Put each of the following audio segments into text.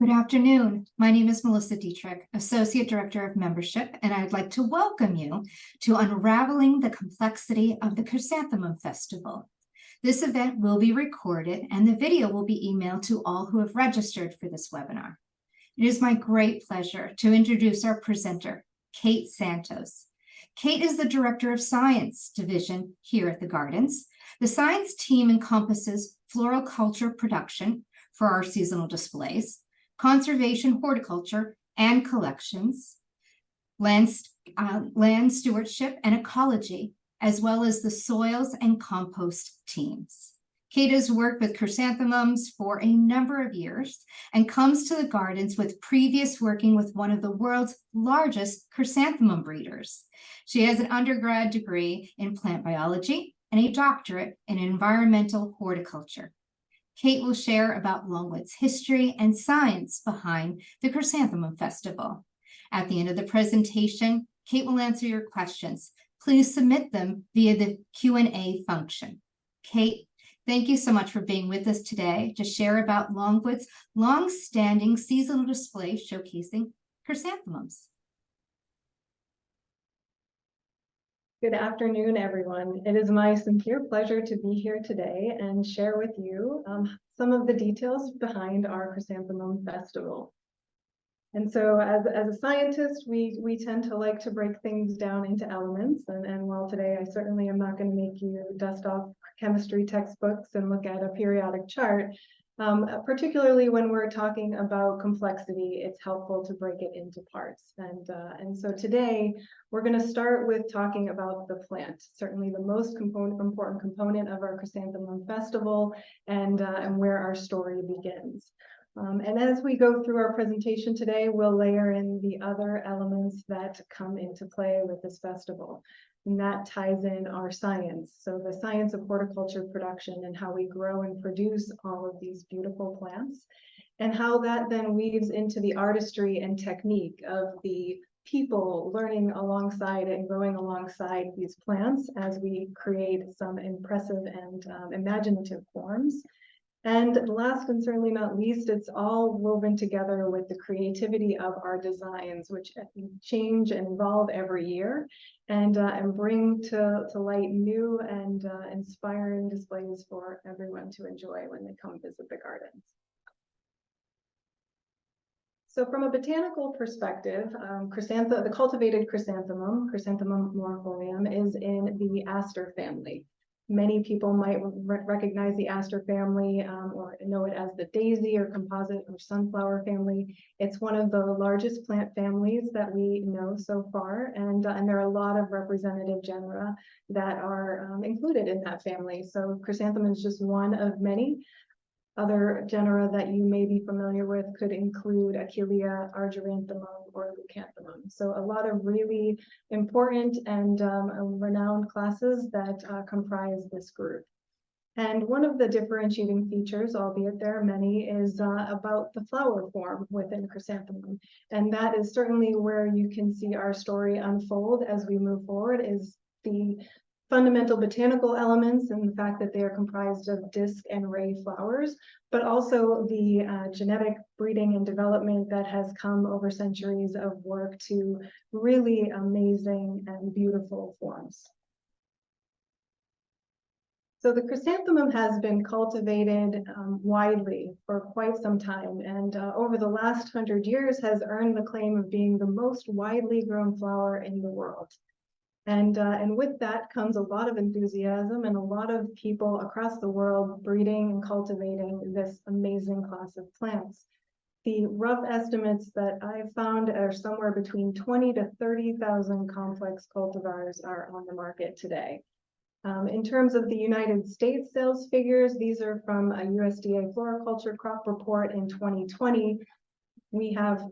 Good afternoon. My name is Melissa Dietrich, Associate Director of Membership, and I'd like to welcome you to Unraveling the Complexity of the Chrysanthemum Festival. This event will be recorded and the video will be emailed to all who have registered for this webinar. It is my great pleasure to introduce our presenter, Kate Santos. Kate is the Director of Science Division here at the Gardens. The science team encompasses floral culture production for our seasonal displays, conservation, horticulture, and collections, land stewardship and ecology, as well as the soils and compost teams. Kate has worked with chrysanthemums for a number of years and comes to the Gardens with previous working with one of the world's largest chrysanthemum breeders. She has an undergrad degree in plant biology and a doctorate in environmental horticulture. Kate will share about Longwood's history and science behind the Chrysanthemum Festival. At the end of the presentation, Kate will answer your questions. Please submit them via the Q&A function. Kate, thank you so much for being with us today to share about Longwood's long-standing seasonal display showcasing chrysanthemums. Good afternoon, everyone. It is my sincere pleasure to be here today and share with you some of the details behind our Chrysanthemum Festival. And so as a scientist, we tend to like to break things down into elements. And while today I certainly am not going to make you dust off chemistry textbooks and look at a periodic chart, particularly when we're talking about complexity, it's helpful to break it into parts. And so today we're going to start with talking about the plant, certainly the most important component of our Chrysanthemum Festival, and where our story begins. And as we go through our presentation today, we'll layer in the other elements that come into play with this festival. And that ties in our science. So the science of horticulture production and how we grow and produce all of these beautiful plants, and how that then weaves into the artistry and technique of the people learning alongside and growing alongside these plants as we create some impressive and imaginative forms. And last and certainly not least, it's all woven together with the creativity of our designs, which change and evolve every year, and bring to light new and inspiring displays for everyone to enjoy when they come visit the gardens. So from a botanical perspective, the cultivated chrysanthemum, Chrysanthemum morphorium, is in the aster family. Many people might recognize the aster family or know it as the daisy or composite or sunflower family. It's one of the largest plant families that we know so far, and there are a lot of representative genera that are included in that family. So chrysanthemum is just one of many. Other genera that you may be familiar with could include Achillea, Argyranthemum, or Leucanthemum. So a lot of really important and renowned classes that comprise this group. And one of the differentiating features, albeit there are many, is about the flower form within chrysanthemum. And that is certainly where you can see our story unfold as we move forward, is the fundamental botanical elements and the fact that they are comprised of disc and ray flowers, but also the genetic breeding and development that has come over centuries of work to really amazing and beautiful forms. So the chrysanthemum has been cultivated widely for quite some time, and over the last 100 years has earned the claim of being the most widely grown flower in the world. And with that comes a lot of enthusiasm and a lot of people across the world breeding and cultivating this amazing class of plants. The rough estimates that I've found are somewhere between 20 to 30,000 complex cultivars are on the market today. In terms of the United States sales figures, these are from a USDA floriculture crop report in 2020. We have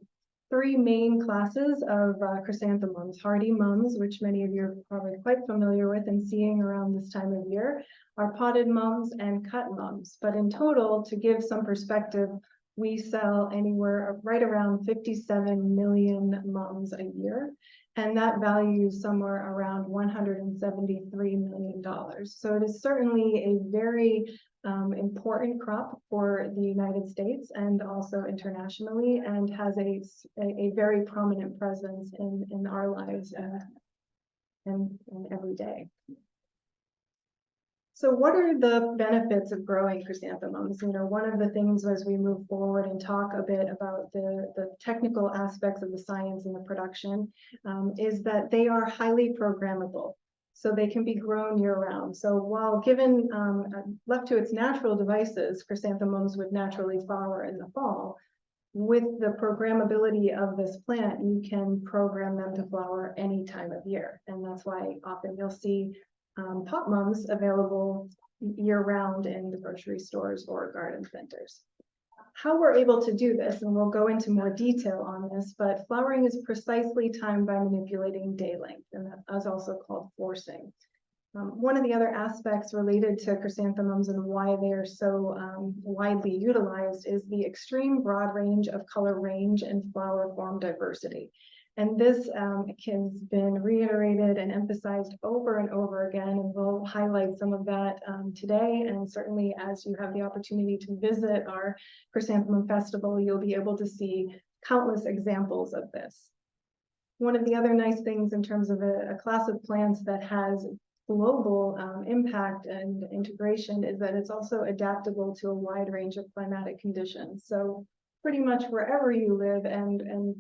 three main classes of chrysanthemums: hardy mums, which many of you are probably quite familiar with and seeing around this time of year, are potted mums and cut mums. But in total, to give some perspective, we sell anywhere right around 57 million mums a year, and that value is somewhere around $173 million. So it is certainly a very important crop for the United States and also internationally, and has a very prominent presence in our lives and every day. So what are the benefits of growing chrysanthemums? You know, one of the things as we move forward and talk a bit about the technical aspects of the science and the production is that they are highly programmable. So they can be grown year-round. So while given left to its natural devices, chrysanthemums would naturally flower in the fall. With the programmability of this plant, you can program them to flower any time of year. And that's why often you'll see pot mums available year-round in the grocery stores or garden centers. How we're able to do this, and we'll go into more detail on this, but flowering is precisely timed by manipulating day length, and that is also called forcing. One of the other aspects related to chrysanthemums and why they are so widely utilized is the extreme broad range of color range and flower form diversity. And this has been reiterated and emphasized over and over again, and we'll highlight some of that today. And certainly as you have the opportunity to visit our Chrysanthemum Festival, you'll be able to see countless examples of this. One of the other nice things in terms of a class of plants that has global impact and integration is that it's also adaptable to a wide range of climatic conditions. So pretty much wherever you live and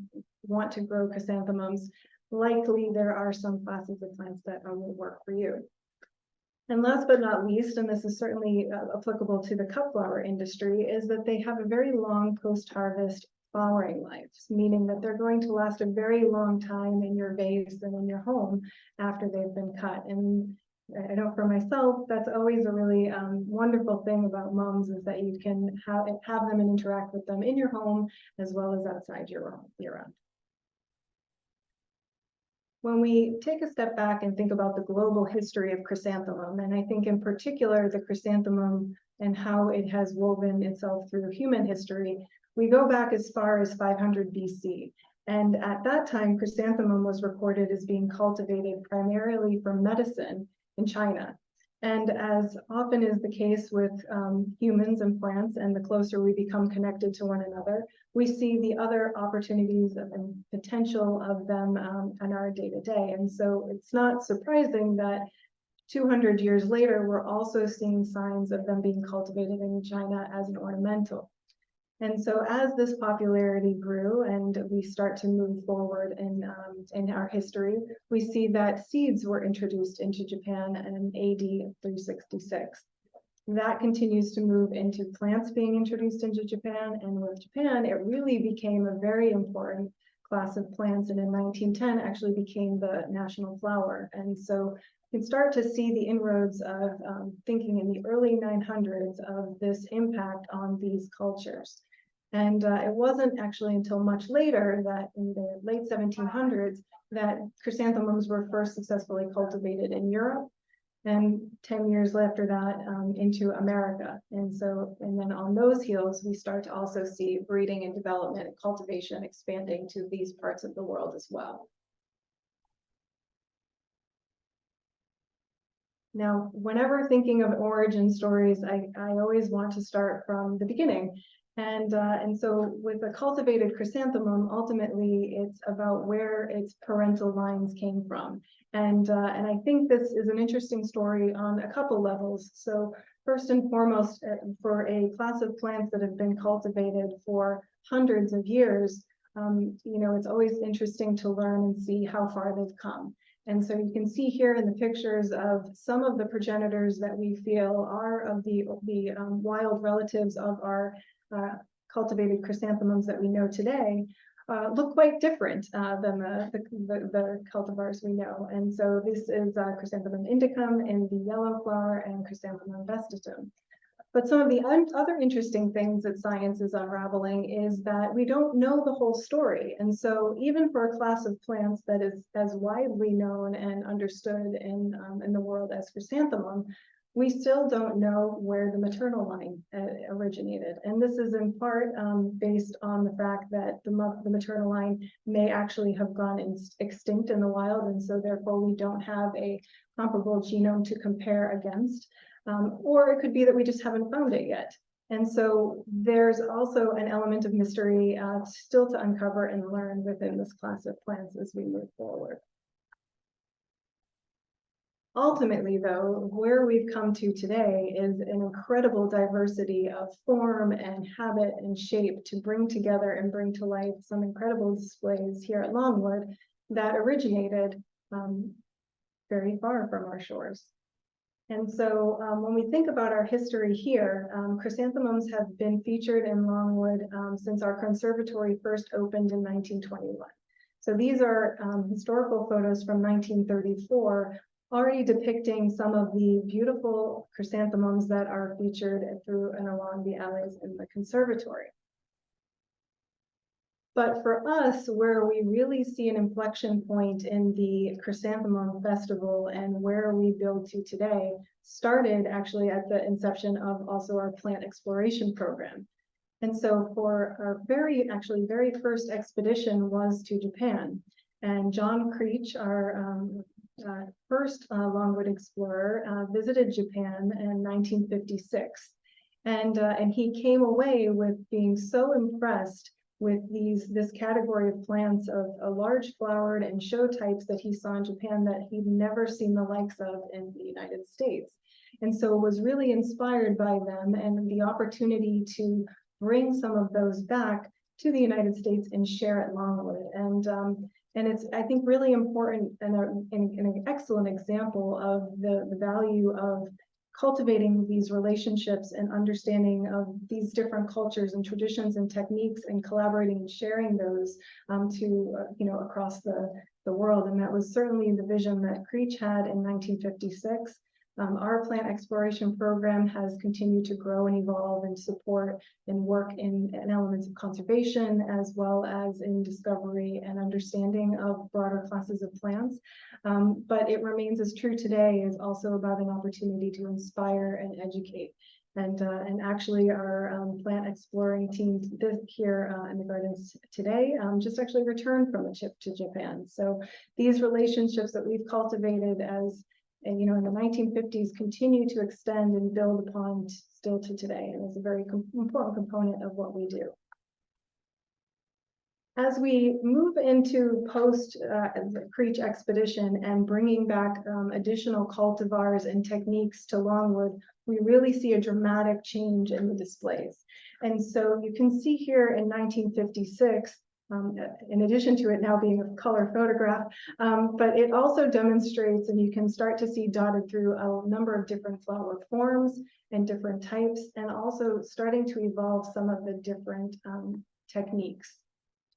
want to grow chrysanthemums, likely there are some classes of plants that will work for you. And last but not least, and this is certainly applicable to the cut flower industry, is that they have a very long post-harvest flowering lives, meaning that they're going to last a very long time in your vase and in your home after they've been cut. And I know for myself, that's always a really wonderful thing about mums, is that you can have them and interact with them in your home as well as outside year-round. When we take a step back and think about the global history of chrysanthemum, and I think in particular the chrysanthemum and how it has woven itself through human history, we go back as far as 500 BC. And at that time, chrysanthemum was recorded as being cultivated primarily for medicine in China. And as often is the case with humans and plants, and the closer we become connected to one another, we see the other opportunities and potential of them in our day-to-day. And so it's not surprising that 200 years later, we're also seeing signs of them being cultivated in China as an ornamental. And so as this popularity grew and we start to move forward in our history, we see that seeds were introduced into Japan in AD 366. That continues to move into plants being introduced into Japan. And with Japan, it really became a very important class of plants. And in 1910, actually became the national flower. And so you can start to see the inroads of thinking in the early 900s of this impact on these cultures. And it wasn't actually until much later, that in the late 1700s, that chrysanthemums were first successfully cultivated in Europe, and 10 years after that into America. And then on those heels, we start to also see breeding and development and cultivation expanding to these parts of the world as well. Now, whenever thinking of origin stories, I always want to start from the beginning. And so with a cultivated chrysanthemum, ultimately it's about where its parental lines came from. And I think this is an interesting story on a couple levels. So first and foremost, for a class of plants that have been cultivated for hundreds of years, it's always interesting to learn and see how far they've come. And so you can see here in the pictures of some of the progenitors that we feel are of the wild relatives of our cultivated chrysanthemums that we know today, look quite different than the cultivars we know. And so this is Chrysanthemum indicum in the yellow flower and Chrysanthemum vestitum. But some of the other interesting things that science is unraveling is that we don't know the whole story. And so even for a class of plants that is as widely known and understood in the world as chrysanthemum, we still don't know where the maternal line originated. And this is in part based on the fact that the maternal line may actually have gone extinct in the wild. And so therefore we don't have a comparable genome to compare against, or it could be that we just haven't found it yet. And so there's also an element of mystery still to uncover and learn within this class of plants as we move forward. Ultimately, though, where we've come to today is an incredible diversity of form and habit and shape to bring together and bring to life some incredible displays here at Longwood that originated very far from our shores. And so when we think about our history here, chrysanthemums have been featured in Longwood since our conservatory first opened in 1921. So these are historical photos from 1934, already depicting some of the beautiful chrysanthemums that are featured through and along the alleys in the conservatory. But for us, where we really see an inflection point in the Chrysanthemum Festival and where we build to today started actually at the inception of also our plant exploration program. And so for our very first expedition was to Japan. And John Creech, our first Longwood explorer, visited Japan in 1956. And he came away with being so impressed with this category of plants of large flowered and show types that he saw in Japan that he'd never seen the likes of in the United States. And so was really inspired by them and the opportunity to bring some of those back to the United States and share at Longwood. And it's, I think, really important and an excellent example of the value of cultivating these relationships and understanding of these different cultures and traditions and techniques and collaborating and sharing those across the world. And that was certainly the vision that Creech had in 1956. Our plant exploration program has continued to grow and evolve and support and work in elements of conservation as well as in discovery and understanding of broader classes of plants. But it remains as true today is also about an opportunity to inspire and educate. And actually our plant exploring team here in the gardens today just actually returned from a trip to Japan. So these relationships that we've cultivated in the 1950s continue to extend and build upon still to today, and is a very important component of what we do. As we move into post Creech expedition and bringing back additional cultivars and techniques to Longwood, we really see a dramatic change in the displays. And so you can see here in 1956, in addition to it now being a color photograph, but it also demonstrates, and you can start to see dotted through a number of different flower forms and different types, and also starting to evolve some of the different techniques.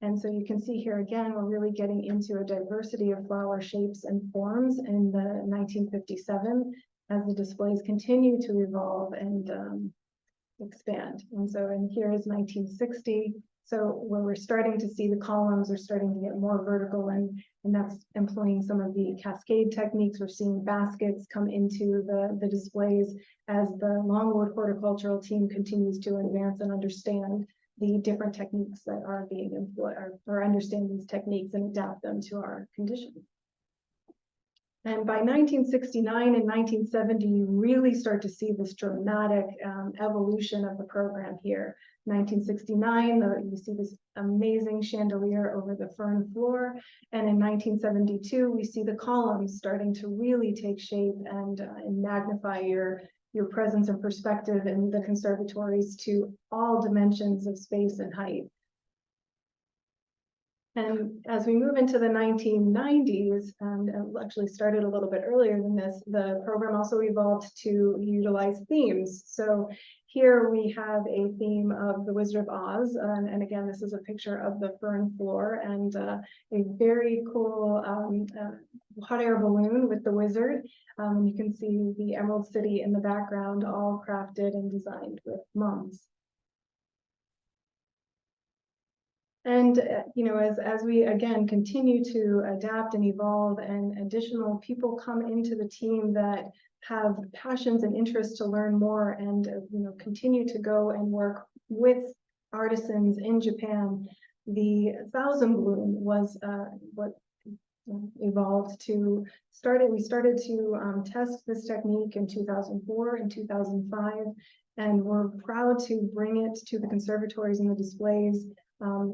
And so you can see here again, we're really getting into a diversity of flower shapes and forms in the 1957 as the displays continue to evolve and expand. And so, and here is 1960. So where we're starting to see the columns are starting to get more vertical, and that's employing some of the cascade techniques. We're seeing baskets come into the displays as the Longwood horticultural team continues to advance and understand the different techniques that are being employed, or understand these techniques and adapt them to our conditions. And by 1969 and 1970, you really start to see this dramatic evolution of the program here. 1969, you see this amazing chandelier over the fern floor. And in 1972, we see the columns starting to really take shape and magnify your presence and perspective in the conservatories to all dimensions of space and height. And as we move into the 1990s, and actually started a little bit earlier than this, the program also evolved to utilize themes. So here we have a theme of the Wizard of Oz. And again, this is a picture of the fern floor and a very cool hot air balloon with the wizard. You can see the Emerald City in the background, all crafted and designed with mums. And as we again continue to adapt and evolve, and additional people come into the team that have passions and interests to learn more, and continue to go and work with artisans in Japan, the Thousand Bloom was what evolved to we started to test this technique in 2004 and 2005, and we're proud to bring it to the conservatories and the displays.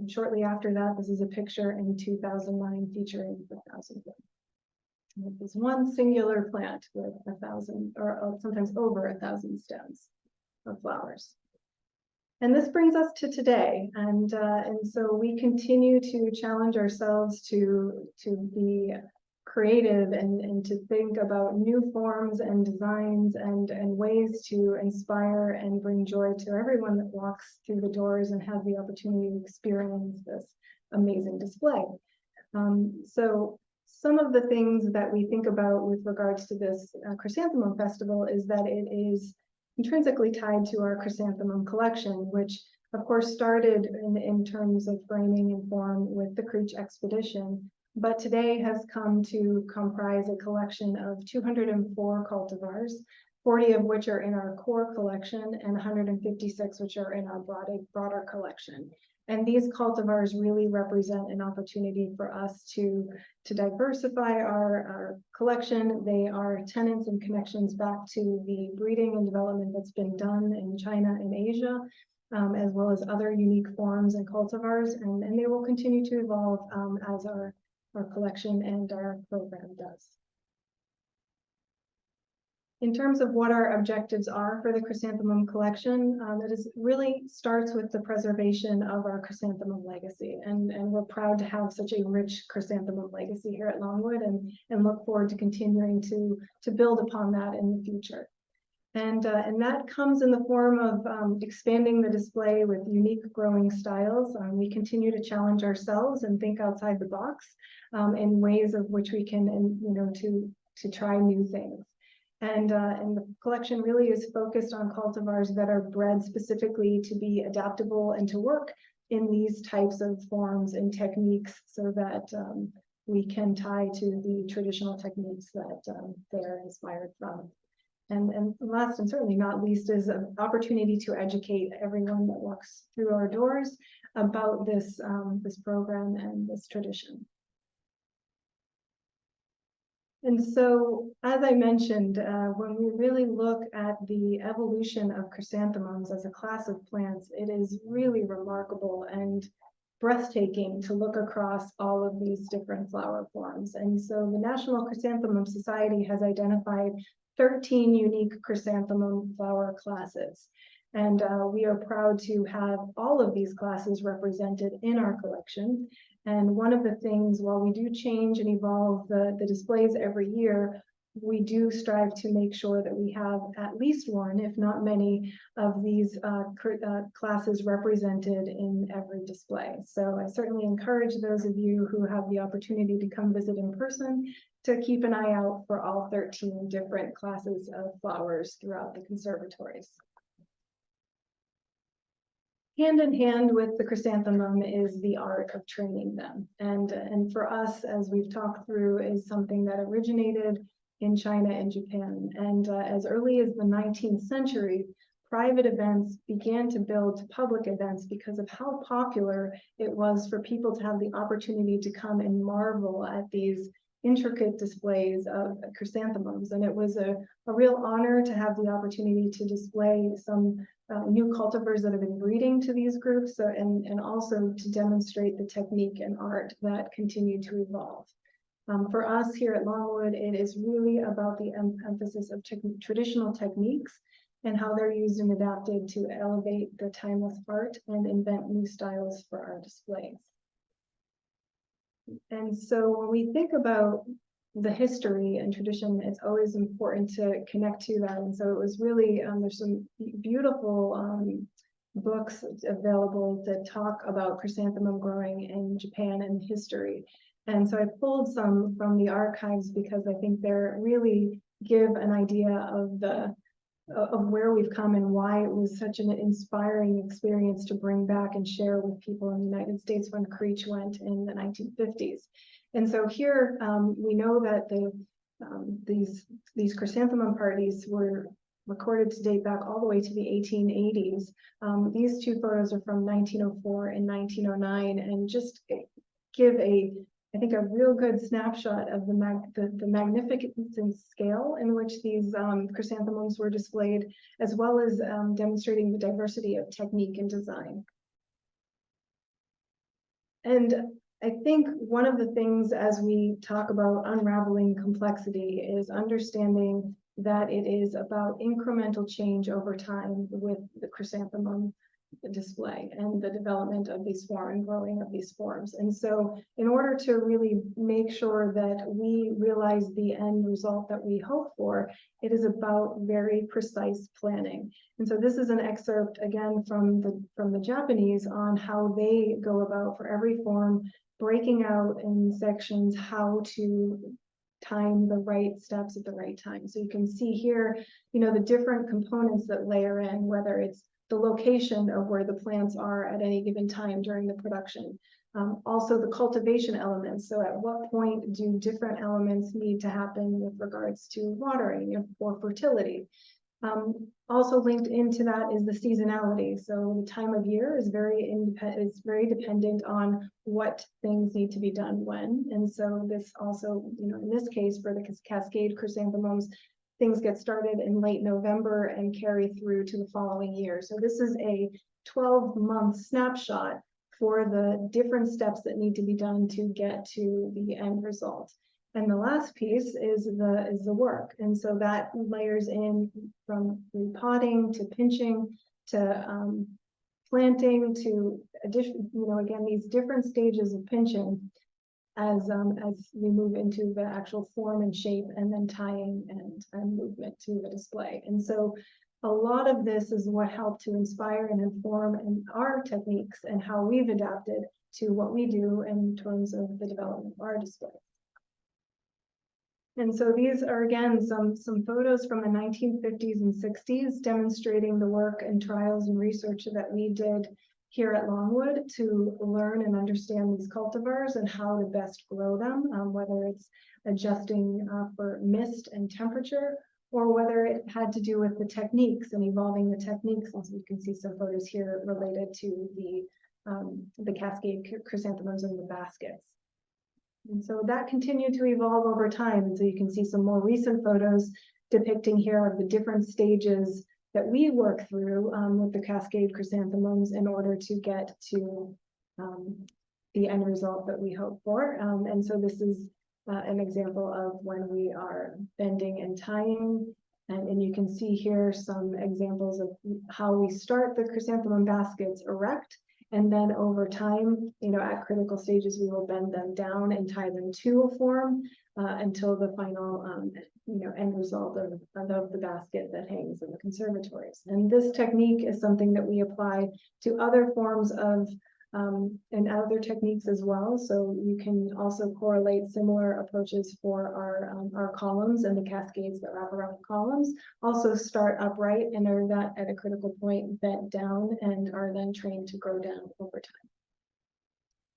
Shortly after that, this is a picture in 2009 featuring the thousand. It was one singular plant with 1,000 or sometimes over 1,000 stems of flowers. And this brings us to today, and so we continue to challenge ourselves to be creative and to think about new forms and designs and ways to inspire and bring joy to everyone that walks through the doors and has the opportunity to experience this amazing display. So some of the things that we think about with regards to this Chrysanthemum Festival is that it is intrinsically tied to our chrysanthemum collection, which of course started in terms of framing and form with the Creech expedition, but today has come to comprise a collection of 204 cultivars, 40 of which are in our core collection and 156 which are in our broader collection. And these cultivars really represent an opportunity for us to diversify our collection. They are tenants and connections back to the breeding and development that's been done in China and Asia, as well as other unique forms and cultivars, and they will continue to evolve as our collection and our program does. In terms of what our objectives are for the chrysanthemum collection, it really starts with the preservation of our chrysanthemum legacy. And we're proud to have such a rich chrysanthemum legacy here at Longwood and look forward to continuing to build upon that in the future. And that comes in the form of expanding the display with unique growing styles. We continue to challenge ourselves and think outside the box in ways of which we can, to try new things. And the collection really is focused on cultivars that are bred specifically to be adaptable and to work in these types of forms and techniques so that we can tie to the traditional techniques that they're inspired from. And last and certainly not least is an opportunity to educate everyone that walks through our doors about this program and this tradition. And so, as I mentioned, when we really look at the evolution of chrysanthemums as a class of plants, it is really remarkable and breathtaking to look across all of these different flower forms. And so the National Chrysanthemum Society has identified 13 unique chrysanthemum flower classes. And we are proud to have all of these classes represented in our collection. And one of the things, while we do change and evolve the displays every year, we do strive to make sure that we have at least one, if not many, of these classes represented in every display. So I certainly encourage those of you who have the opportunity to come visit in person to keep an eye out for all 13 different classes of flowers throughout the conservatories. Hand in hand with the chrysanthemum is the art of training them. And for us, as we've talked through, is something that originated in China and Japan. And as early as the 19th century, private events began to build to public events because of how popular it was for people to have the opportunity to come and marvel at these intricate displays of chrysanthemums. And it was a real honor to have the opportunity to display some new cultivars that have been breeding to these groups, and also to demonstrate the technique and art that continue to evolve. For us here at Longwood, it is really about the emphasis of traditional techniques and how they're used and adapted to elevate the timeless art and invent new styles for our displays. And so when we think about the history and tradition, it's always important to connect to that. And so it was really, there's some beautiful books available that talk about chrysanthemum growing in Japan and history. And so I pulled some from the archives because I think they really give an idea of where we've come and why it was such an inspiring experience to bring back and share with people in the United States when Creech went in the 1950s. And so here we know that these chrysanthemum parties were recorded to date back all the way to the 1880s. These two photos are from 1904 and 1909 and just give a I think, a real good snapshot of the magnificent scale in which these chrysanthemums were displayed, as well as demonstrating the diversity of technique and design. And I think one of the things as we talk about unraveling complexity is understanding that it is about incremental change over time with the chrysanthemum display and the development of these forms and growing of these forms. And so in order to really make sure that we realize the end result that we hope for, it is about very precise planning. And so this is an excerpt again from the Japanese on how they go about for every form, breaking out in sections how to time the right steps at the right time. So you can see here, the different components that layer in, whether it's the location of where the plants are at any given time during the production. Also the cultivation elements. So at what point do different elements need to happen with regards to watering or fertility? Also linked into that is the seasonality. So the time of year is very dependent on what things need to be done when. And so this also, in this case for the cascade chrysanthemums, things get started in late November and carry through to the following year. So this is a 12-month snapshot for the different steps that need to be done to get to the end result. And the last piece is the work. And so that layers in from repotting to pinching to planting to addition, again, these different stages of pinching as we move into the actual form and shape, and then tying and movement to the display. And so a lot of this is what helped to inspire and inform our techniques and how we've adapted to what we do in terms of the development of our display. And so these are, again, some photos from the 1950s and 60s demonstrating the work and trials and research that we did here at Longwood to learn and understand these cultivars and how to best grow them, whether it's adjusting for mist and temperature, or whether it had to do with the techniques and evolving the techniques. Also, you can see some photos here related to the cascade chrysanthemums in the baskets. And so that continued to evolve over time. And so you can see some more recent photos depicting here of the different stages that we work through with the cascade chrysanthemums in order to get to the end result that we hope for. And so this is an example of when we are bending and tying. And you can see here some examples of how we start the chrysanthemum baskets erect. And then over time, at critical stages, we will bend them down and tie them to a form until the final, end result of the basket that hangs in the conservatories. And this technique is something that we apply to other forms of and other techniques as well. So you can also correlate similar approaches for our columns and the cascades that wrap around the columns. Also start upright and are that at a critical point bent down and are then trained to grow down over time.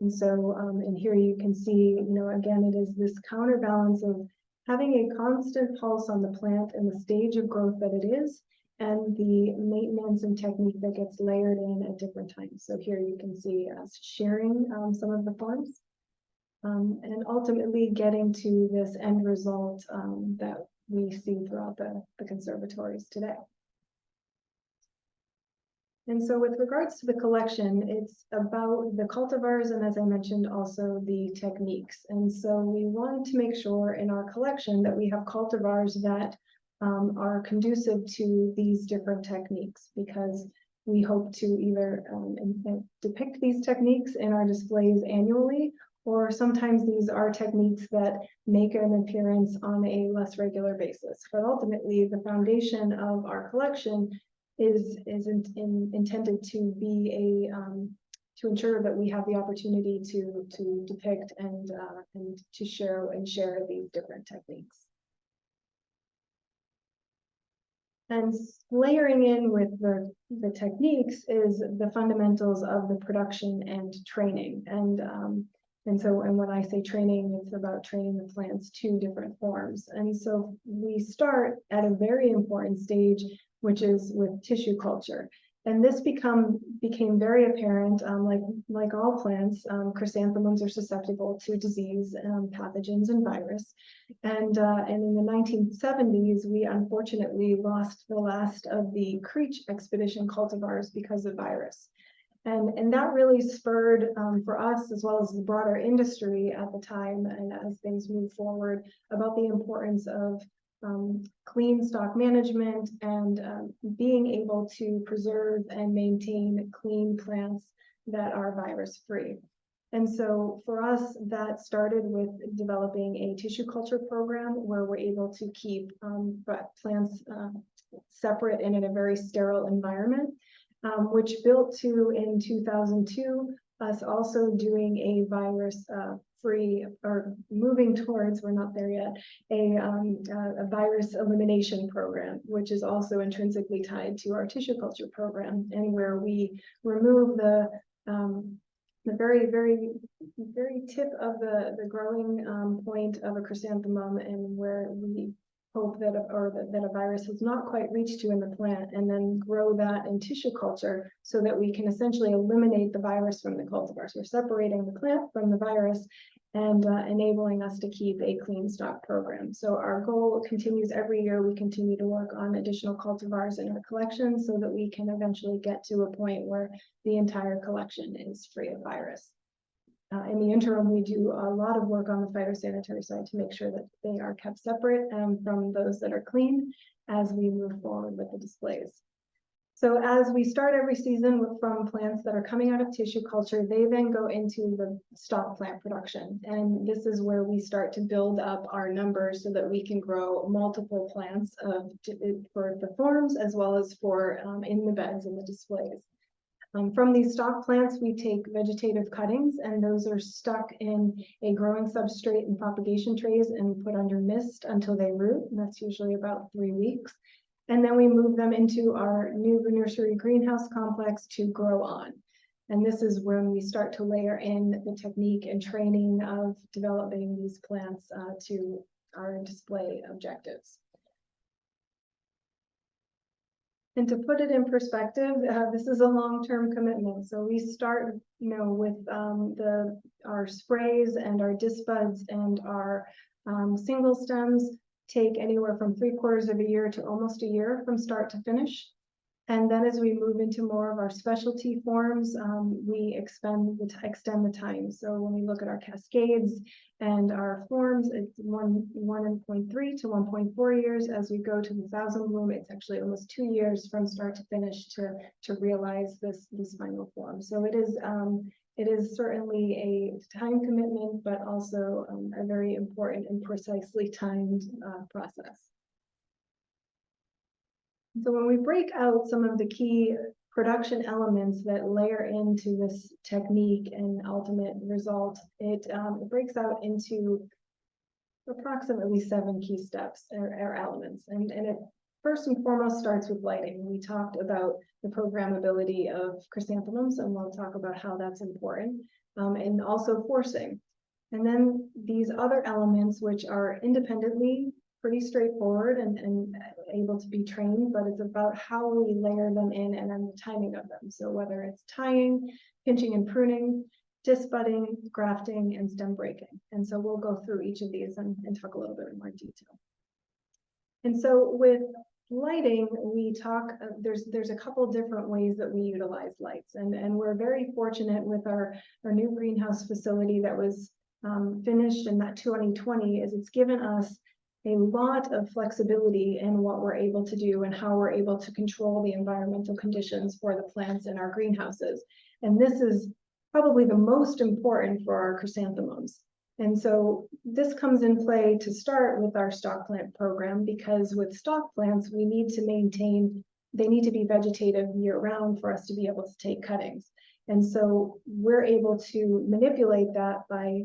And so, and here you can see, again, it is this counterbalance of having a constant pulse on the plant and the stage of growth that it is, and the maintenance and technique that gets layered in at different times. So here you can see us sharing some of the forms and ultimately getting to this end result that we see throughout the conservatories today. And so with regards to the collection, it's about the cultivars and, as I mentioned, also the techniques. And so we want to make sure in our collection that we have cultivars that are conducive to these different techniques, because we hope to either depict these techniques in our displays annually, or sometimes these are techniques that make an appearance on a less regular basis. But ultimately, the foundation of our collection is intended to be to ensure that we have the opportunity to depict and to share these different techniques. And layering in with the techniques is the fundamentals of the production and training. And so when I say training, it's about training the plants to different forms. And so we start at a very important stage, which is with tissue culture. And this became very apparent, like all plants, chrysanthemums are susceptible to disease, pathogens, and virus. And in the 1970s, we unfortunately lost the last of the Creech expedition cultivars because of virus. And that really spurred for us, as well as the broader industry at the time, and as things move forward, about the importance of clean stock management and being able to preserve and maintain clean plants that are virus free. And so for us, that started with developing a tissue culture program where we're able to keep plants separate and in a very sterile environment, which built to, in 2002, us also doing a virus free, or moving towards, we're not there yet, a virus elimination program, which is also intrinsically tied to our tissue culture program, and where we remove the very, very, very tip of the growing point of a chrysanthemum, and where we hope that that a virus has not quite reached to in the plant, and then grow that in tissue culture so that we can essentially eliminate the virus from the cultivars. We're separating the plant from the virus and enabling us to keep a clean stock program. So our goal continues every year. We continue to work on additional cultivars in our collection so that we can eventually get to a point where the entire collection is free of virus. In the interim, we do a lot of work on the phytosanitary side to make sure that they are kept separate from those that are clean as we move forward with the displays. So as we start every season from plants that are coming out of tissue culture, they then go into the stock plant production. And this is where we start to build up our numbers so that we can grow multiple plants for the forms, as well as for in the beds and the displays. From these stock plants, we take vegetative cuttings, and those are stuck in a growing substrate and propagation trays and put under mist until they root. And that's usually about 3 weeks. And then we move them into our new nursery greenhouse complex to grow on. And this is when we start to layer in the technique and training of developing these plants to our display objectives. And to put it in perspective, this is a long-term commitment. So we start, with our sprays and our disc buds and our single stems take anywhere from 3/4 of a year to almost a year from start to finish. And then as we move into more of our specialty forms, we extend the time. So when we look at our cascades and our forms, it's 1.3 to 1.4 years. As we go to the 1,000 bloom, it's actually almost 2 years from start to finish to realize this final form. So it is certainly a time commitment, but also a very important and precisely timed process. So when we break out some of the key production elements that layer into this technique and ultimate result, it breaks out into approximately 7 key steps or elements. And it first and foremost starts with lighting. We talked about the programmability of chrysanthemums, and we'll talk about how that's important, and also forcing. And then these other elements, which are independently pretty straightforward and able to be trained, but it's about how we layer them in and then the timing of them. So whether it's tying, pinching and pruning, disc budding, grafting, and stem breaking. And so we'll go through each of these and talk a little bit in more detail. And so with lighting, we talk, there's a couple different ways that we utilize lights. And we're very fortunate with our new greenhouse facility that was finished in that 2020, is it's given us a lot of flexibility in what we're able to do and how we're able to control the environmental conditions for the plants in our greenhouses. And this is probably the most important for our chrysanthemums. And so this comes in play to start with our stock plant program, because with stock plants, we need to maintain, they need to be vegetative year round for us to be able to take cuttings. And so we're able to manipulate that by,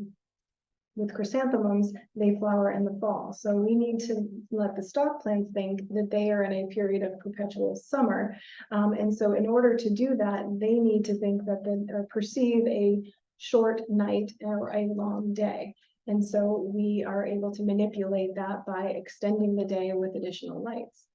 with chrysanthemums, they flower in the fall. So we need to let the stock plants think that they are in a period of perpetual summer. And so in order to do that, they need to think that perceive a short night or a long day. And so we are able to manipulate that by extending the day with additional lights.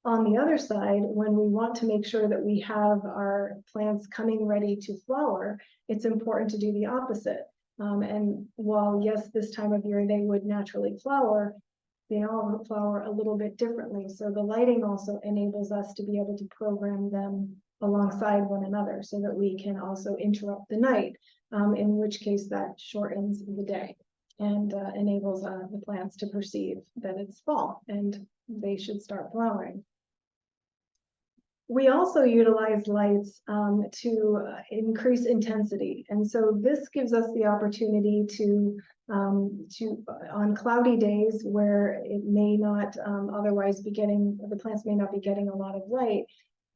On the other side, when we want to make sure that we have our plants coming ready to flower, it's important to do the opposite. And while, yes, this time of year they would naturally flower, they all flower a little bit differently. So the lighting also enables us to be able to program them alongside one another so that we can also interrupt the night, in which case that shortens the day and enables the plants to perceive that it's fall and they should start flowering. We also utilize lights to increase intensity. And so this gives us the opportunity to on cloudy days where it may not otherwise be getting, the plants may not be getting a lot of light,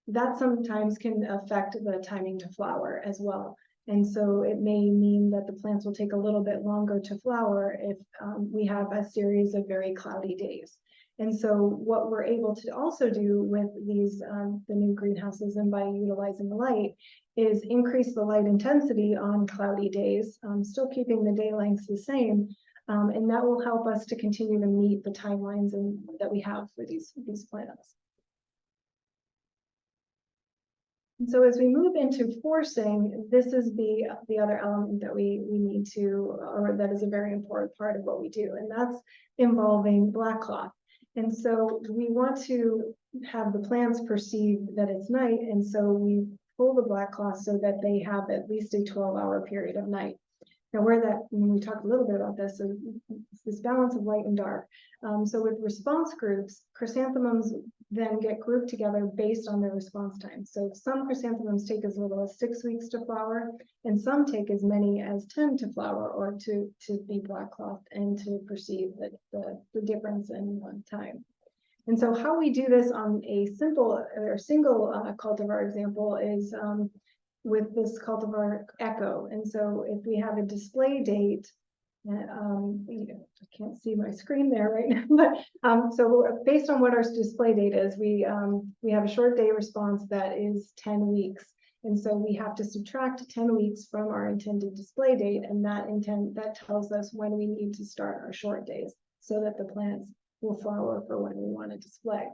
that sometimes can affect the timing to flower as well. And so it may mean that the plants will take a little bit longer to flower if we have a series of very cloudy days. And so what we're able to also do with these, the new greenhouses and by utilizing the light is increase the light intensity on cloudy days, still keeping the day lengths the same. And that will help us to continue to meet the timelines that we have for these plants. And so as we move into forcing, this is the other element that we need to, or that is a very important part of what we do, and that's involving black cloth. And so we want to have the plants perceive that it's night, and so we pull the black cloth so that they have at least a 12-hour period of night. Now, when we talked a little bit about this, is this balance of light and dark. So with response groups, chrysanthemums then get grouped together based on their response time. So some chrysanthemums take as little as 6 weeks to flower, and some take as many as 10 to flower or to be black clothed and to perceive the difference in time. And so how we do this on a simple or single cultivar example is with this cultivar Echo. And so if we have a display date, I can't see my screen there right now, but so based on what our display date is, we have a short day response that is 10 weeks. And so we have to subtract 10 weeks from our intended display date, and that tells us when we need to start our short days so that the plants will flower for when we want to display.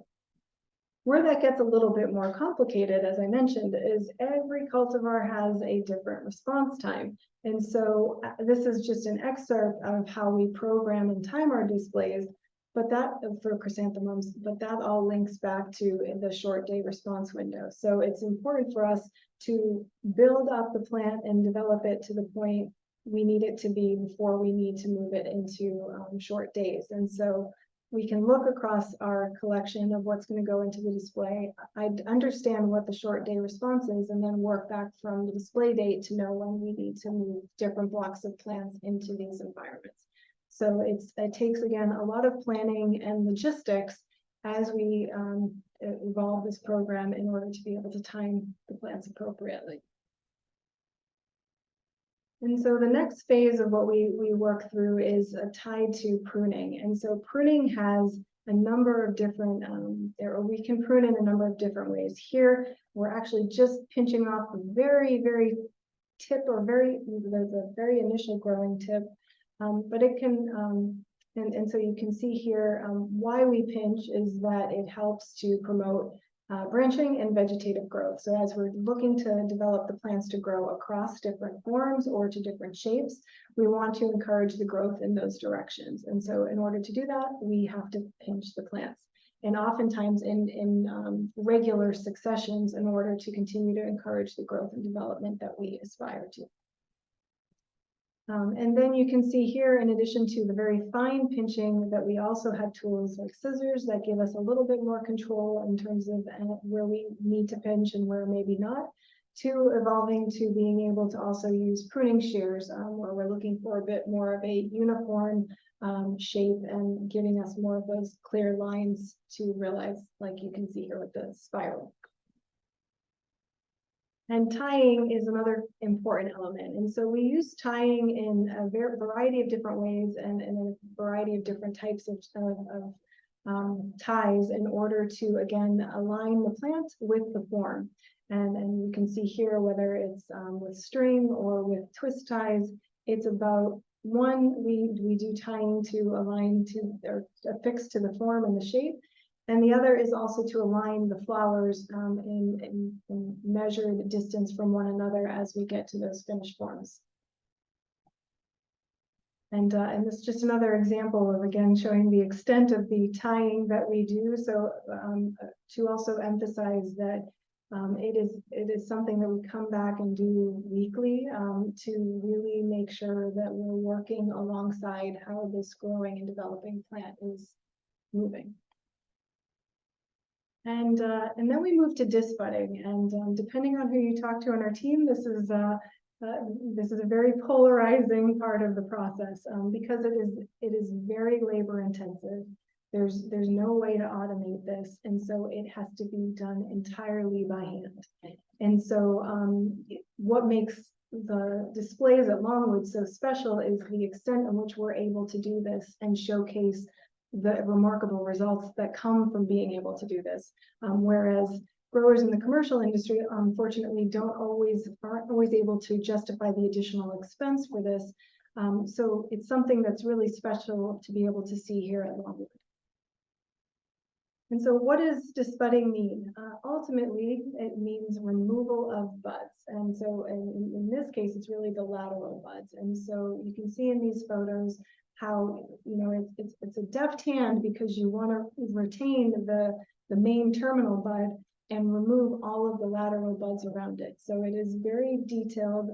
Where that gets a little bit more complicated, as I mentioned, is every cultivar has a different response time. And so this is just an excerpt of how we program and time our displays, but that for chrysanthemums, but that all links back to the short day response window. So it's important for us to build up the plant and develop it to the point we need it to be before we need to move it into short days. And so we can look across our collection of what's going to go into the display. I'd understand what the short day response is and then work back from the display date to know when we need to move different blocks of plants into these environments. So it takes, again, a lot of planning and logistics as we evolve this program in order to be able to time the plants appropriately. And so the next phase of what we work through is tied to pruning. And so pruning has a number of different, we can prune in a number of different ways. Here, we're actually just pinching off the very, very tip or there's a very initial growing tip, but it can, and so you can see here why we pinch is that it helps to promote branching and vegetative growth. So as we're looking to develop the plants to grow across different forms or to different shapes, we want to encourage the growth in those directions. And so in order to do that, we have to pinch the plants. And oftentimes in regular successions in order to continue to encourage the growth and development that we aspire to. And then you can see here, in addition to the very fine pinching, that we also have tools like scissors that give us a little bit more control in terms of where we need to pinch and where maybe not, to evolving to being able to also use pruning shears, where we're looking for a bit more of a uniform shape and giving us more of those clear lines to realize, like you can see here with the spiral. And tying is another important element. And so we use tying in a variety of different ways and in a variety of different types of ties in order to, again, align the plant with the form. And you can see here, whether it's with string or with twist ties, it's about one, we do tying to align to or affix to the form and the shape. And the other is also to align the flowers in measured distance from one another as we get to those finished forms. And this is just another example of, again, showing the extent of the tying that we do. So to also emphasize that it is something that we come back and do weekly to really make sure that we're working alongside how this growing and developing plant is moving. And then we move to disbudding, and depending on who you talk to on our team, this is a very polarizing part of the process because it is very labor intensive. There's no way to automate this, and so it has to be done entirely by hand. And so what makes the displays at Longwood so special is the extent in which we're able to do this and showcase the remarkable results that come from being able to do this. Whereas growers in the commercial industry, unfortunately, aren't always able to justify the additional expense for this. So it's something that's really special to be able to see here at Longwood. And so what does disbudding mean? Ultimately, it means removal of buds. And so in this case, it's really the lateral buds. And so you can see in these photos how, you know, it's a deft hand because you want to retain the main terminal bud and remove all of the lateral buds around it. So it is very detailed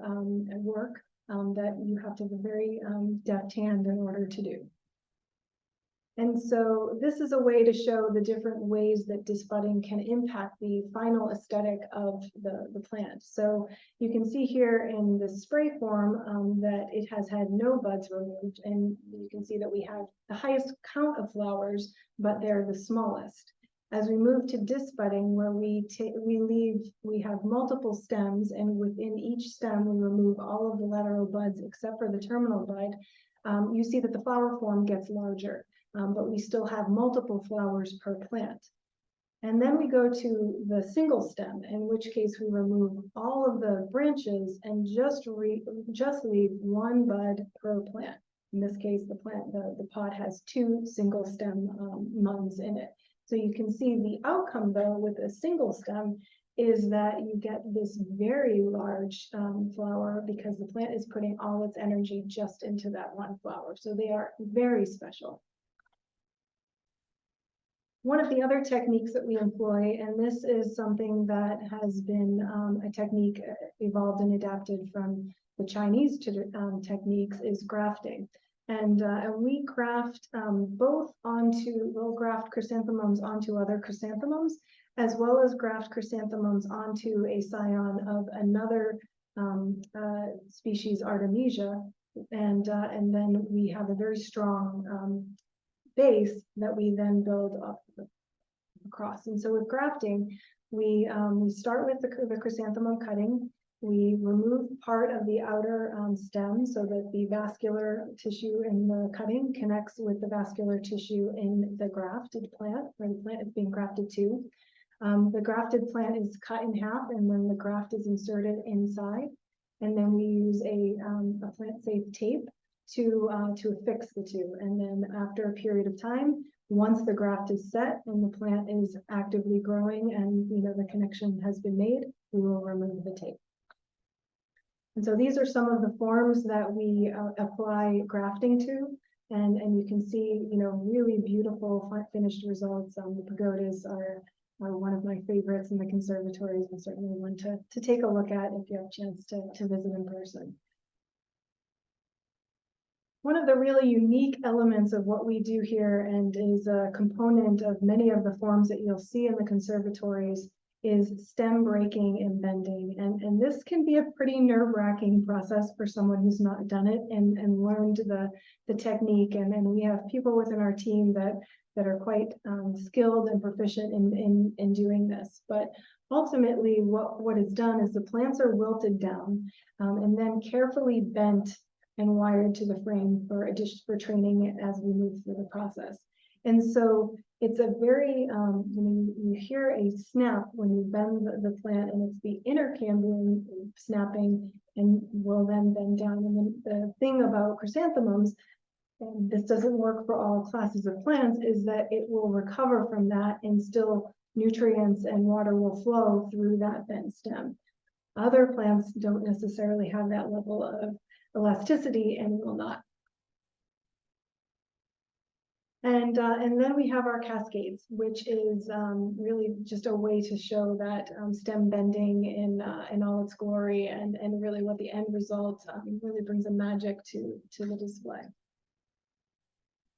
work that you have to have a very deft hand in order to do. And so this is a way to show the different ways that disbudding can impact the final aesthetic of the plant. So you can see here in the spray form that it has had no buds removed, and you can see that we have the highest count of flowers, but they're the smallest. As we move to disbudding, where we have multiple stems, and within each stem we remove all of the lateral buds except for the terminal bud, you see that the flower form gets larger. But we still have multiple flowers per plant. And then we go to the single stem, in which case we remove all of the branches and just leave one bud per plant. In this case, the pot has 2 single stem mums in it. So you can see the outcome, though, with a single stem is that you get this very large flower because the plant is putting all its energy just into that one flower. So they are very special. One of the other techniques that we employ, and this is something that has been a technique evolved and adapted from the Chinese techniques, is grafting. And we graft we'll graft chrysanthemums onto other chrysanthemums, as well as graft chrysanthemums onto a scion of another species, Artemisia. And then we have a very strong base that we then build up across. And so with grafting, we start with the chrysanthemum cutting. We remove part of the outer stem so that the vascular tissue in the cutting connects with the vascular tissue in the grafted plant, where the plant is being grafted to. The grafted plant is cut in half, and then the graft is inserted inside. And then we use a plant-safe tape to affix the two. And then after a period of time, once the graft is set and the plant is actively growing and the connection has been made, we will remove the tape. And so these are some of the forms that we apply grafting to, and you can see really beautiful finished results. The pagodas are one of my favorites in the conservatories, and certainly one to take a look at if you have a chance to visit in person. One of the really unique elements of what we do here, and is a component of many of the forms that you'll see in the conservatories, is stem breaking and bending. And this can be a pretty nerve-wracking process for someone who's not done it and learned the technique. And we have people within our team that are quite skilled and proficient in doing this. But ultimately, what is done is the plants are wilted down and then carefully bent and wired to the frame for training as we move through the process. And so it's a very, you hear a snap when you bend the plant, and it's the intercambium snapping and will then bend down. And then the thing about chrysanthemums and this doesn't work for all classes of plants, is that it will recover from that and still nutrients and water will flow through that bent stem. Other plants don't necessarily have that level of elasticity and will not. And then we have our cascades, which is really just a way to show that stem bending in all its glory, and really what the end result really brings a magic to the display.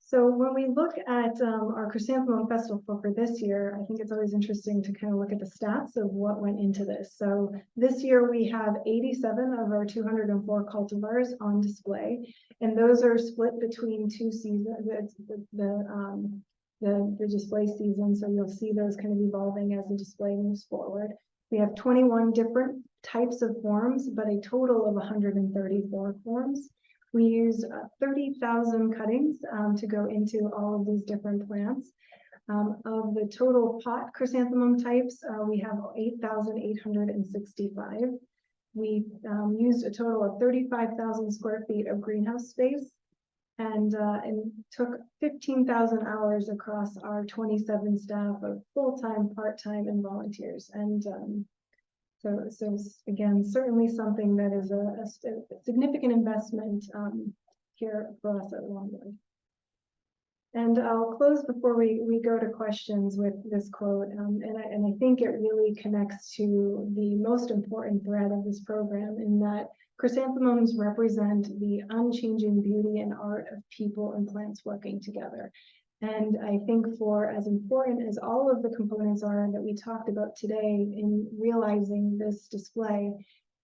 So when we look at our Chrysanthemum Festival for this year, I think it's always interesting to kind of look at the stats of what went into this. So this year we have 87 of our 204 cultivars on display, and those are split between two seasons, the display season. So you'll see those kind of evolving as the display moves forward. We have 21 different types of forms, but a total of 134 forms. We use 30,000 cuttings to go into all of these different plants. Of the total pot chrysanthemum types, we have 8,865. We used a total of 35,000 square feet of greenhouse space, and took 15,000 hours across our 27 staff of full-time, part-time, and volunteers. And so again, certainly something that is a significant investment here for us at Longwood. And I'll close before we go to questions with this quote, and I think it really connects to the most important thread of this program, in that chrysanthemums represent the unchanging beauty and art of people and plants working together. And I think for as important as all of the components are that we talked about today in realizing this display,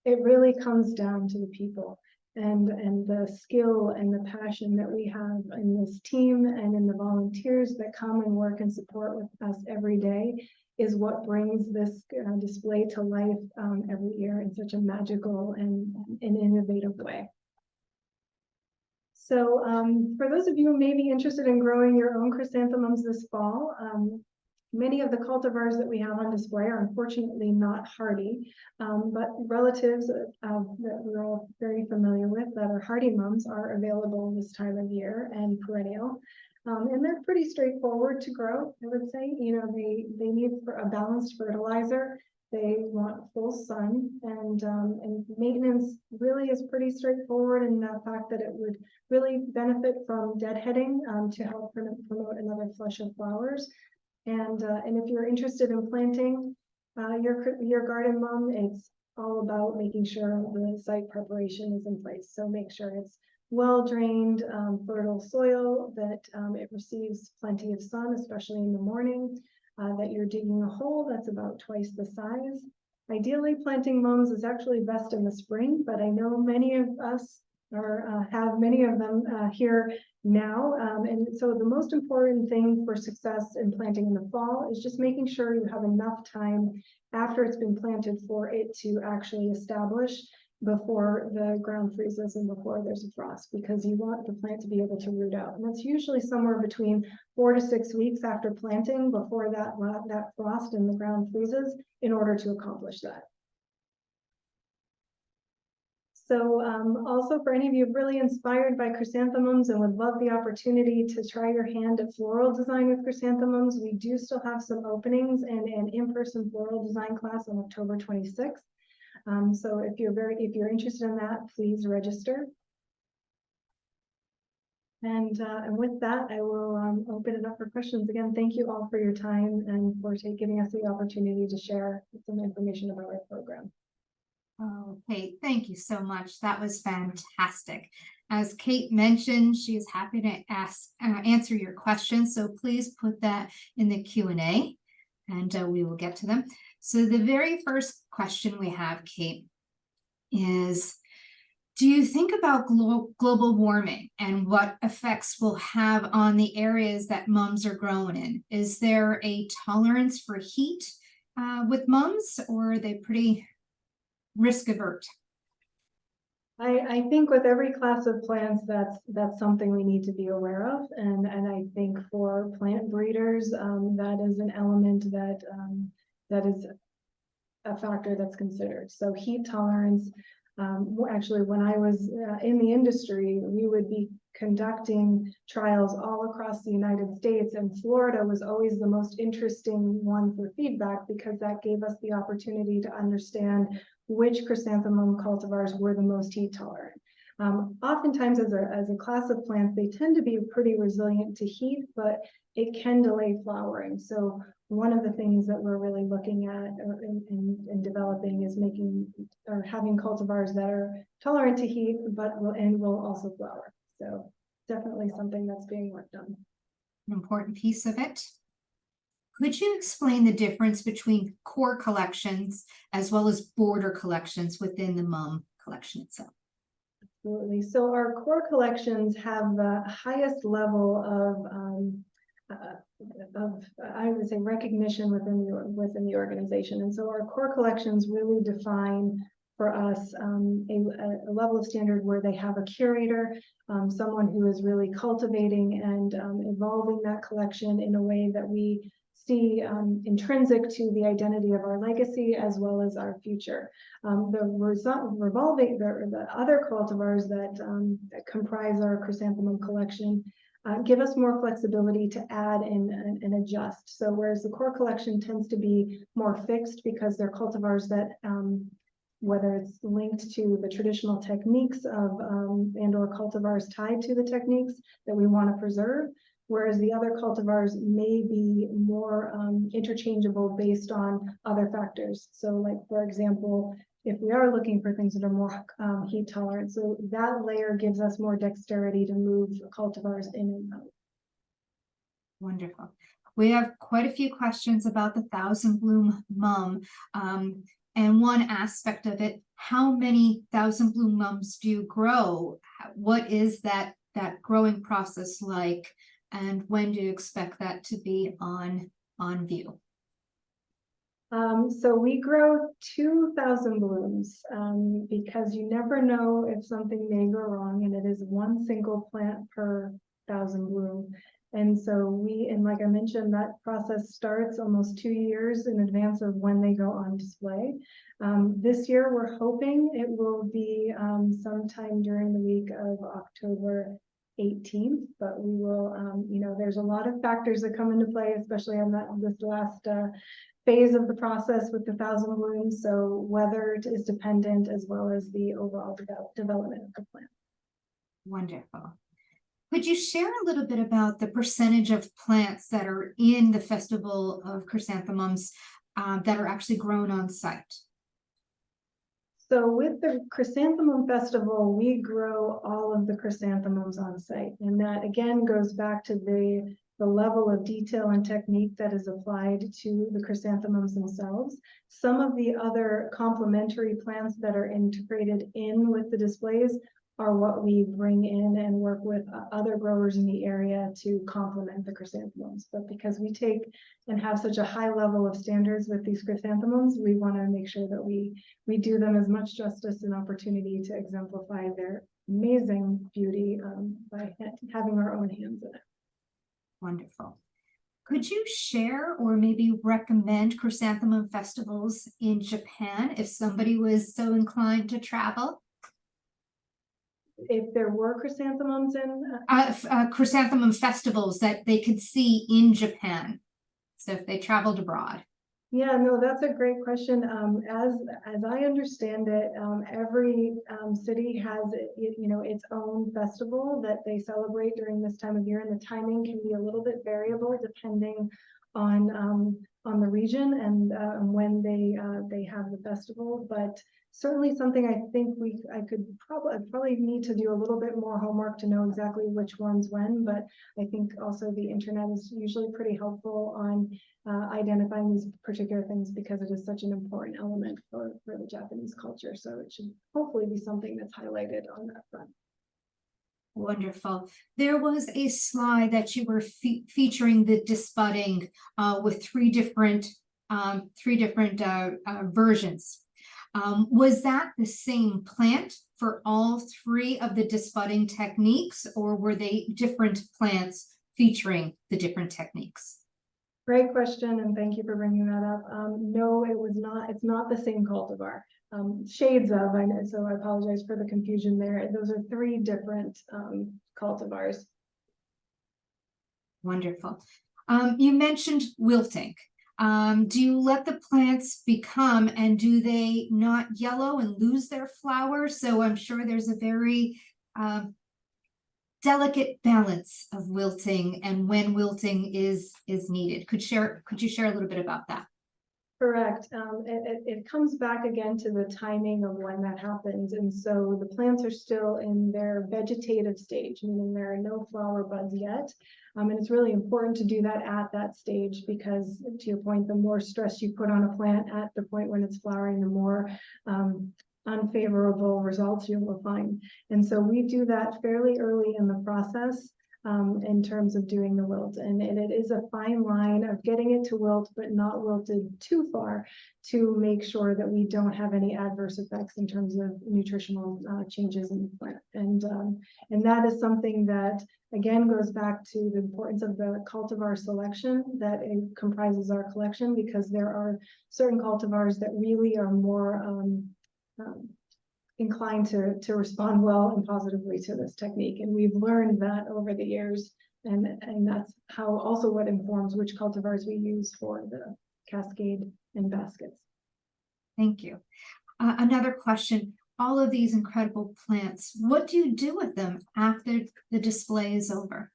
it really comes down to the people and the skill and the passion that we have in this team and in the volunteers that come and work and support with us every day is what brings this display to life every year in such a magical and innovative way. So for those of you who may be interested in growing your own chrysanthemums this fall, many of the cultivars that we have on display are unfortunately not hardy, but relatives that we're all very familiar with that are hardy mums are available this time of year and perennial. And they're pretty straightforward to grow, I would say. You know, they need a balanced fertilizer. They want full sun, and maintenance really is pretty straightforward in the fact that it would really benefit from deadheading to help promote another flush of flowers. And if you're interested in planting your garden mum, it's all about making sure the site preparation is in place. So make sure it's well drained, fertile soil, that it receives plenty of sun, especially in the morning. That you're digging a hole that's about twice the size. Ideally, planting mums is actually best in the spring, but I know many of us have many of them here now. And so the most important thing for success in planting in the fall is just making sure you have enough time after it's been planted for it to actually establish before the ground freezes and before there's a frost, because you want the plant to be able to root out. And that's usually somewhere between 4 to 6 weeks after planting before that frost and the ground freezes in order to accomplish that. So also for any of you really inspired by chrysanthemums and would love the opportunity to try your hand at floral design with chrysanthemums, we do still have some openings in an in-person floral design class on October 26th. So if you're interested in that, please register. And with that, I will open it up for questions. Again, thank you all for your time and for giving us the opportunity to share some information about our program. Okay, thank you so much. That was fantastic. As Kate mentioned, she is happy to answer your questions. So please put that in the Q&A and we will get to them. So the very first question we have, Kate, is do you think about global warming and what effects will have on the areas that mums are grown in? Is there a tolerance for heat with mums, or are they pretty risk avert? I think with every class of plants, that's something we need to be aware of, and I think for plant breeders, that is an element that is a factor that's considered. So heat tolerance Actually, when I was in the industry, we would be conducting trials all across the United States, and Florida was always the most interesting one for feedback because that gave us the opportunity to understand which chrysanthemum cultivars were the most heat tolerant. Oftentimes as a class of plants, they tend to be pretty resilient to heat, but it can delay flowering. So one of the things that we're really looking at in developing is having cultivars that are tolerant to heat, but will also flower. So definitely something that's being worked on. An important piece of it. Could you explain the difference between core collections as well as border collections within the MUM collection itself? Absolutely. So our core collections have the highest level of I would say recognition within the organization, and so our core collections really define for us a level of standard where they have a curator, someone who is really cultivating and evolving that collection in a way that we see intrinsic to the identity of our legacy as well as our future. The other cultivars that comprise our chrysanthemum collection give us more flexibility to add and adjust. So whereas the core collection tends to be more fixed because they're cultivars that whether it's linked to the traditional techniques of and or cultivars tied to the techniques that we want to preserve, whereas the other cultivars may be more interchangeable based on other factors. So like, for example, if we are looking for things that are more heat tolerant, so that layer gives us more dexterity to move cultivars in and out. Wonderful. We have quite a few questions about the Thousand Bloom MUM. And one aspect of it, how many Thousand Bloom mums do you grow? What is that growing process like? And when do you expect that to be on view? So we grow 2,000 blooms because you never know if something may go wrong, and it is one single plant per 1,000 bloom. And so and like I mentioned, that process starts almost 2 years in advance of when they go on display. This year, we're hoping it will be sometime during the week of October 18th, but we will, there's a lot of factors that come into play, especially on this last phase of the process with the 1,000 blooms. So weather is dependent as well as the overall development of the plant. Wonderful. Could you share a little bit about the percentage of plants that are in the Festival of Chrysanthemums that are actually grown on site? So with the Chrysanthemum Festival, we grow all of the chrysanthemums on site. And that again goes back to the level of detail and technique that is applied to the chrysanthemums themselves. Some of the other complementary plants that are integrated in with the displays are what we bring in and work with other growers in the area to complement the chrysanthemums. But because we take and have such a high level of standards with these chrysanthemums, we want to make sure that we do them as much justice and opportunity to exemplify their amazing beauty by having our own hands in it. Wonderful. Could you share or maybe recommend chrysanthemum festivals in Japan if somebody was so inclined to travel? If there were chrysanthemums in chrysanthemum festivals that they could see in Japan, so if they traveled abroad. Yeah, no, that's a great question. As I understand it, every city has its own festival that they celebrate during this time of year, and the timing can be a little bit variable depending on the region and when they have the festival. But certainly something I think I'd probably need to do a little bit more homework to know exactly which ones when, but I think also the internet is usually pretty helpful on identifying these particular things because it is such an important element for the Japanese culture. So it should hopefully be something that's highlighted on that front. Wonderful. There was a slide that you were featuring the disbudding with three different versions. Was that the same plant for all three of the disbudding techniques, or were they different plants featuring the different techniques? Great question, and thank you for bringing that up. No, it was not. It's not the same cultivar. Shades of, I know, so I apologize for the confusion there. Those are three different cultivars. Wonderful. You mentioned wilting. Do you let the plants become, and do they not yellow and lose their flowers? So I'm sure there's a very delicate balance of wilting and when wilting is needed. Could you share a little bit about that? Correct. It comes back again to the timing of when that happens. And so the plants are still in their vegetative stage, meaning there are no flower buds yet. And it's really important to do that at that stage because, to your point, the more stress you put on a plant at the point when it's flowering, the more unfavorable results you will find. And so we do that fairly early in the process. In terms of doing the wilt, and it is a fine line of getting it to wilt, but not wilted too far to make sure that we don't have any adverse effects in terms of nutritional changes in the plant. And that is something that again goes back to the importance of the cultivar selection that it comprises our collection, because there are certain cultivars that really are more inclined to respond well and positively to this technique. And we've learned that over the years. And that's how also what informs which cultivars we use for the cascade and baskets. Thank you. Another question. All of these incredible plants, what do you do with them after the display is over?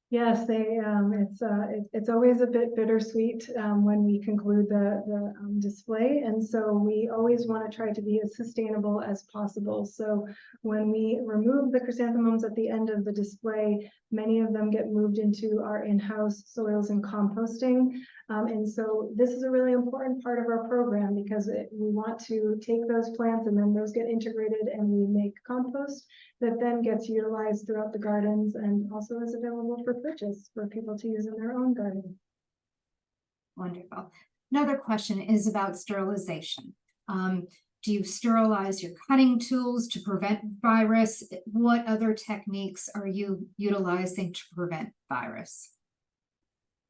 Yes, it's always a bit bittersweet when we conclude the display, and so we always want to try to be as sustainable as possible. So when we remove the chrysanthemums at the end of the display, many of them get moved into our in-house soils and composting. And so this is a really important part of our program because we want to take those plants and then those get integrated and we make compost that then gets utilized throughout the gardens and also is available for purchase for people to use in their own garden. Wonderful. Another question is about sterilization. Do you sterilize your cutting tools to prevent virus? What other techniques are you utilizing to prevent virus?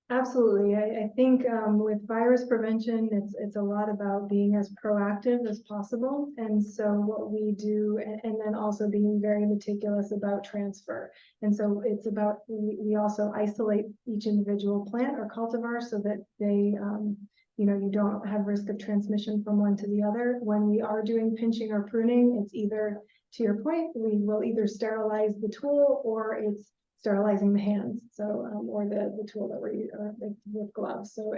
Absolutely. I think with virus prevention, it's a lot about being as proactive as possible. And so what we do, and then also being very meticulous about transfer. And so it's about, we also isolate each individual plant or cultivar so that they, you don't have risk of transmission from one to the other. When we are doing pinching or pruning, it's either, to your point, we will either sterilize the tool or it's sterilizing the hands, so or the tool that we're using with gloves. So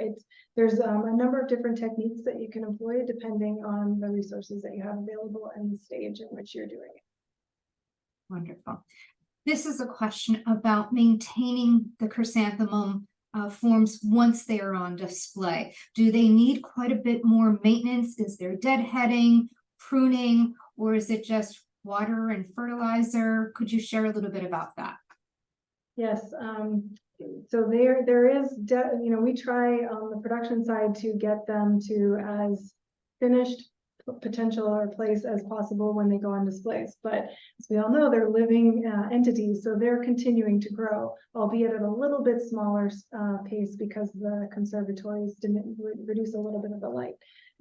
there's a number of different techniques that you can employ depending on the resources that you have available and the stage in which you're doing it. Wonderful. This is a question about maintaining the chrysanthemum forms once they are on display. Do they need quite a bit more maintenance? Is there deadheading, pruning, or is it just water and fertilizer? Could you share a little bit about that? Yes, so there is, we try on the production side to get them to as finished potential or place as possible when they go on displays. But as we all know, they're living entities, so they're continuing to grow, albeit at a little bit smaller pace because the conservatories didn't reduce a little bit of the light.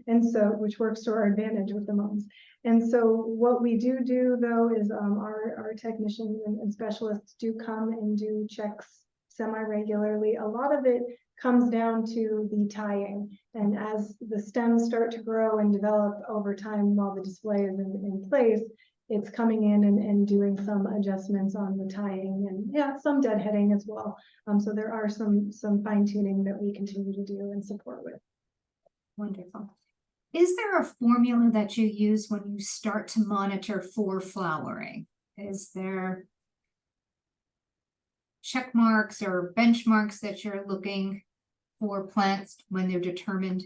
And so, which works to our advantage with the mums. And so what we do though is our technicians and specialists do come and do checks semi-regularly. A lot of it comes down to the tying. And as the stems start to grow and develop over time while the display is in place, it's coming in and doing some adjustments on the tying and some deadheading as well. So there are some fine tuning that we continue to do and support with. Wonderful. Is there a formula that you use when you start to monitor for flowering? Is there check marks or benchmarks that you're looking for plants when they're determined?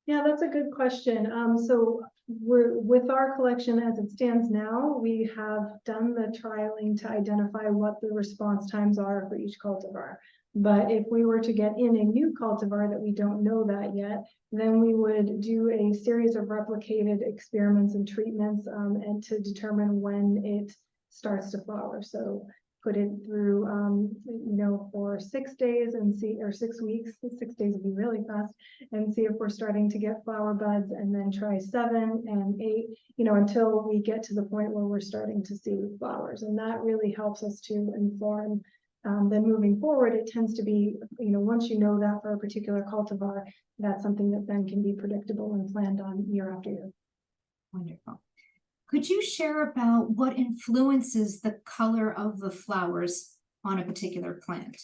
Yeah, that's a good question. So with our collection as it stands now, we have done the trialing to identify what the response times are for each cultivar. But if we were to get in a new cultivar that we don't know that yet, then we would do a series of replicated experiments and treatments and to determine when it starts to flower. So put it through, for 6 days and see, or 6 weeks, 6 days would be really fast, and see if we're starting to get flower buds, and then try 7 and 8, until we get to the point where we're starting to see flowers. And that really helps us to inform. Then moving forward, it tends to be, once you know that for a particular cultivar, that's something that then can be predictable and planned on year after year. Wonderful. Could you share about what influences the color of the flowers on a particular plant?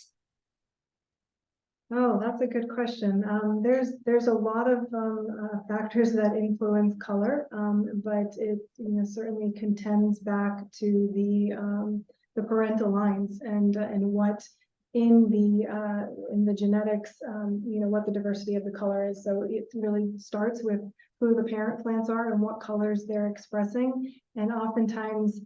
Oh, that's a good question. There's a lot of factors that influence color, but it certainly contends back to the parental lines and what in the genetics, what the diversity of the color is. So it really starts with who the parent plants are and what colors they're expressing. And oftentimes,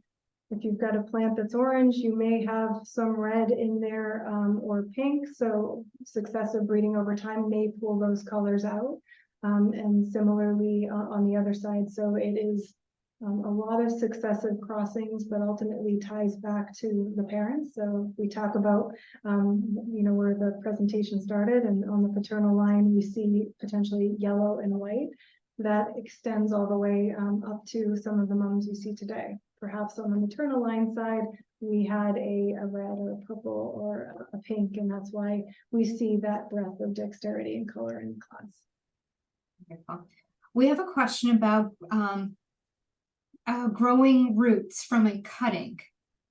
if you've got a plant that's orange, you may have some red in there, or pink. So successive breeding over time may pull those colors out. And similarly on the other side. So it is a lot of successive crossings, but ultimately ties back to the parents. So we talk about, where the presentation started, and on the paternal line, we see potentially yellow and white. That extends all the way up to some of the mums we see today. Perhaps on the maternal line side, we had a red or a purple or a pink, and that's why we see that breadth of dexterity and color in the class. Wonderful. We have a question about growing roots from a cutting,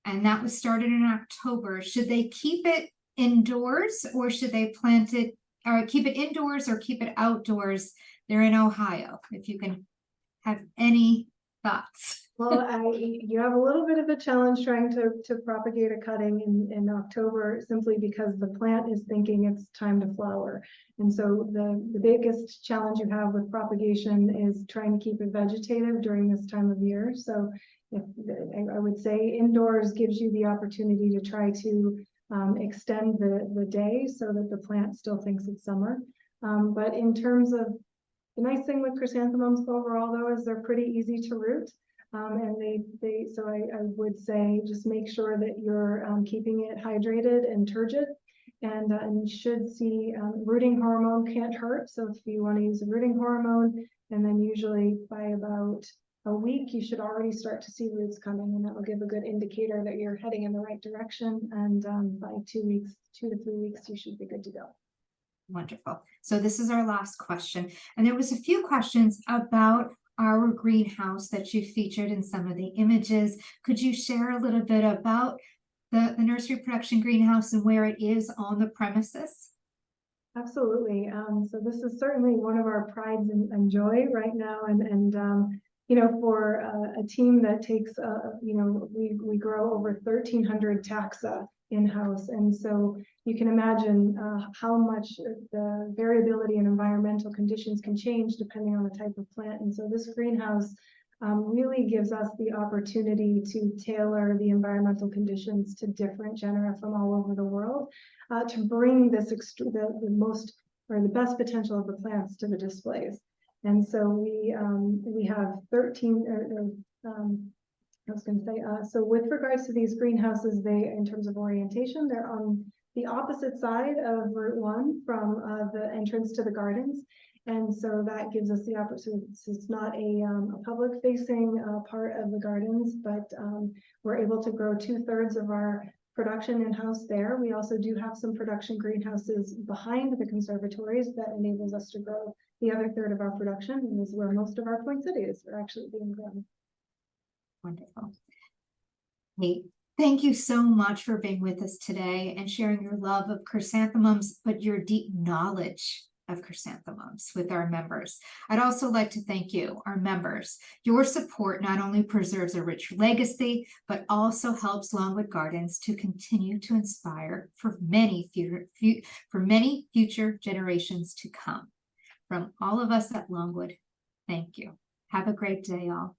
and that was started in October. Should they keep it indoors, or should they plant it, or keep it indoors, or keep it outdoors? They're in Ohio. If you can have any thoughts. Well, you have a little bit of a challenge trying to propagate a cutting in October, simply because the plant is thinking it's time to flower. And so the biggest challenge you have with propagation is trying to keep it vegetative during this time of year. So I would say indoors gives you the opportunity to try to extend the day so that the plant still thinks it's summer. But in terms of the nice thing with chrysanthemums overall, though, is they're pretty easy to root. And so I would say just make sure that you're keeping it hydrated and turgid, and you should see rooting hormone can't hurt. So if you want to use a rooting hormone, and then usually by about a week, you should already start to see roots coming, and that will give a good indicator that you're heading in the right direction. And by 2 to 3 weeks, you should be good to go. Wonderful. So this is our last question. And there was a few questions about our greenhouse that you featured in some of the images. Could you share a little bit about the nursery production greenhouse and where it is on the premises? Absolutely. So this is certainly one of our prides and joy right now. And for a team that takes, we grow over 1,300 taxa in-house. And so you can imagine how much the variability in environmental conditions can change depending on the type of plant. And so this greenhouse really gives us the opportunity to tailor the environmental conditions to different genera from all over the world, to bring the most or the best potential of the plants to the displays. And so we have 13 I was going to say, so with regards to these greenhouses, in terms of orientation, they're on the opposite side of Route 1 from the entrance to the gardens. And so that gives us the opportunity. It's not a public facing part of the gardens, but we're able to grow 2/3 of our production in-house there. We also do have some production greenhouses behind the conservatories that enables us to grow the other third of our production, and is where most of our poinsettias are actually being grown. Wonderful. Hey, thank you so much for being with us today and sharing your love of chrysanthemums, but your deep knowledge of chrysanthemums with our members. I'd also like to thank you, our members. Your support not only preserves a rich legacy, but also helps Longwood Gardens to continue to inspire for many future generations to come. From all of us at Longwood, thank you. Have a great day, all.